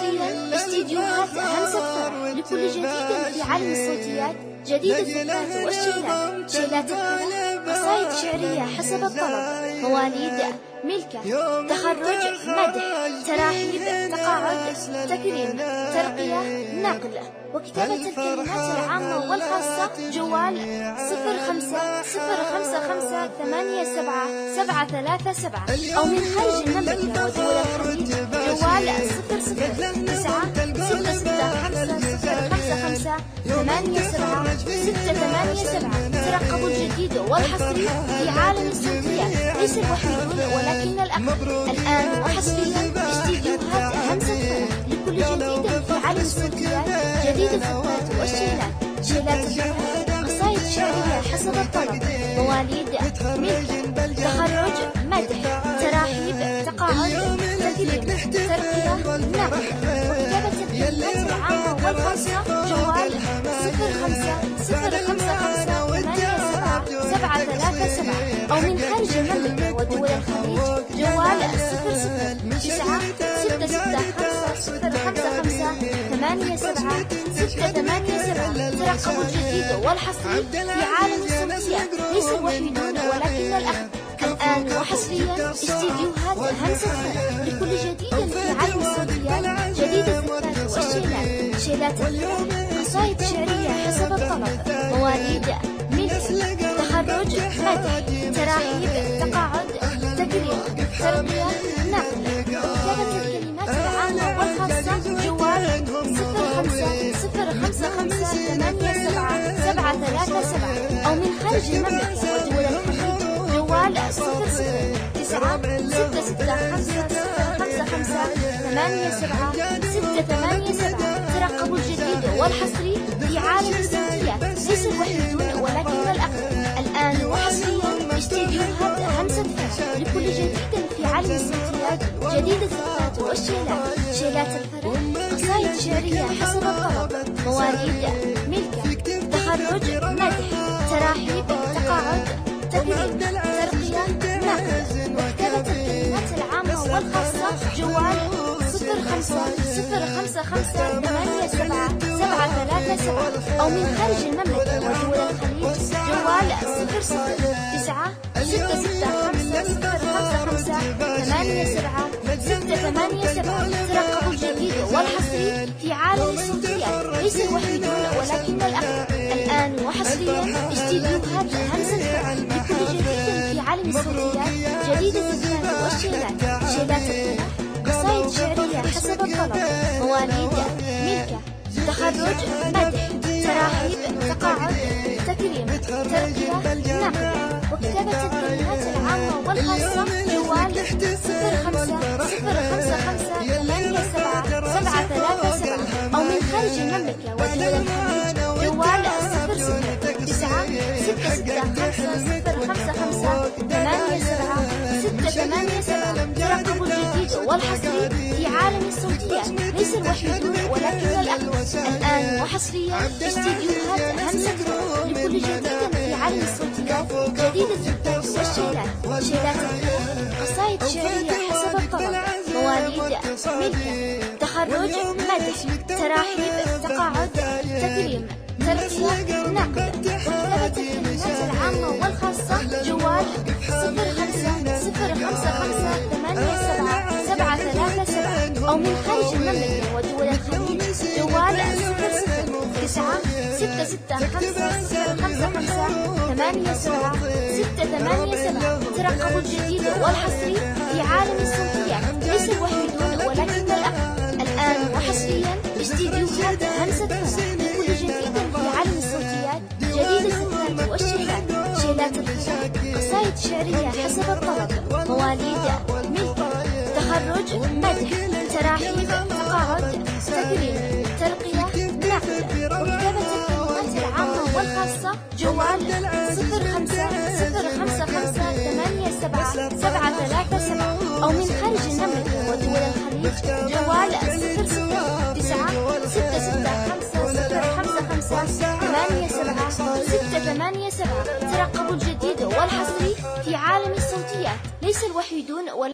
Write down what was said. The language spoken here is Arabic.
وحصريا استديوهات همسة فرح لكل جديد في عالم الصوتيات، جديد الفكرات والشيلات، شيلات الفرح، قصائد شعرية حسب الطلب، مواليد، ملكة، تخرج، مدح، تراحيب، تقاعد، تكريم، ترقية، نقل. وكتابة الكلمات العامة والخاصة جوال 0555877337 أو من خارج المملكة ودول الخليج جوال 00965505587 ترقبوا الجديد والحصري في عالم الصوتيات، ليس الوحيد ولكن الأقل. الآن وحصريا استديوهات همسة فرح لكل جديد في عالم الصوتيات، جديد الفكرات والشيلات، شيلات الفرح، قصائد شعرية حسب الطلب، مواليد، ملكة، تخرج، مدح، تراحيب، تقاعد، تكريم، ترقية، نقل. وكتابة الكلمات العامة والخاصة جوال 0555877337 أو من خارج المملكة ودول الخليج جوال 00965505587 ترقبوا الجديد والحصري في عالم الصوتيات، ليس الوحيدون ولكن الأخذ. الآن وحصريا استديوهات همسة فرح لكل جديد في عالم الصوتيات، جديد الفكرات والشيلات، شيلات الفرح، قصائد شعرية حسب الطلب، مواليد، ملك، تخرج، مدح، تراحيب، تقاعد، تكريم، ترقية، نقل. وكتابة الكلمات العامة والخاصة جوال 0555877337 أو من خارج المملكة ودول الخليج جوال 00965505587 ترقبوا الجديد والحصري في عالم الصوتيات، ليس الوحيدون ولكن الأقل. الآن وحصريا استديوهات همسة فرح لكل جديد في عالم الصوتيات، جديد الفكرات والشيلات، شيلات الفرح، قصائد شعرية حسب الطلب، مواليد، ملكة، تخرج، مدح، تراحيب، تقاعد، تكريم، ترقية، نقل. وكتابة الكلمات العامة والخاصة جوال 0555877337 أو من خارج المملكة ودول الخليج جوال 00965505587 ترقبوا الجديد والحصري في عالم الصوتيات، ليس الوحيدون ولكن الأقل. الآن وحصريا استديوهات همسة فرح لكل جديد في عالم الصوتيات، جديد الفكرات والشيلات، شيلات الفرح، قصائد شعرية حسب الطلب، مواليد، ملكة، تخرج، مدح، تراحيب، تقاعد، تكريم، ترقية، نقل. وكتابة الكلمات العامة والخاصة جوال 0555877337 أو من خارج المملكة ودول الخليج جوال 00965505587 ترقبوا الجديد والحصري في عالم الصوتيات، ليس الوحيدون ولكن الأقل. الآن وحصريا استديوهات همسة فرح لكل جديد في عالم الصوتيات، جديد الفكرات والشيلات، شيلات الفرح، قصائد شعرية حسب الطلب، مواليد، ملكة، تخرج، مدح، تراحيب، تقاعد، تكريم، ترقية، نقل. وكتابة الكلمات العامة والخاصة جوال 0555877337 أو من خارج المملكة ودول الخليج جوال 00965505587 ترقبوا الجديد والحصري في عالم الصوتيات، ليس الوحيدون ولكن الأقل. الآن وحصريا استديوهات همسة فرح لكل جديد في عالم الصوتيات، جديد الفكرات والشيلات، شيلات الفرح، قصائد شعرية حسب الطلب، مواليد، ملكة، تخرج، مدح، تراحيب، تقاعد، تكريم، ترقية، نقل. وكتابة الكلمات العامة والخاصة جوال 00555877337 أو من خارج المملكة ودول الخليج جوال 00965505587 ترقبوا الجديد والحصري في عالم الصوتيات، ليس الوحيدون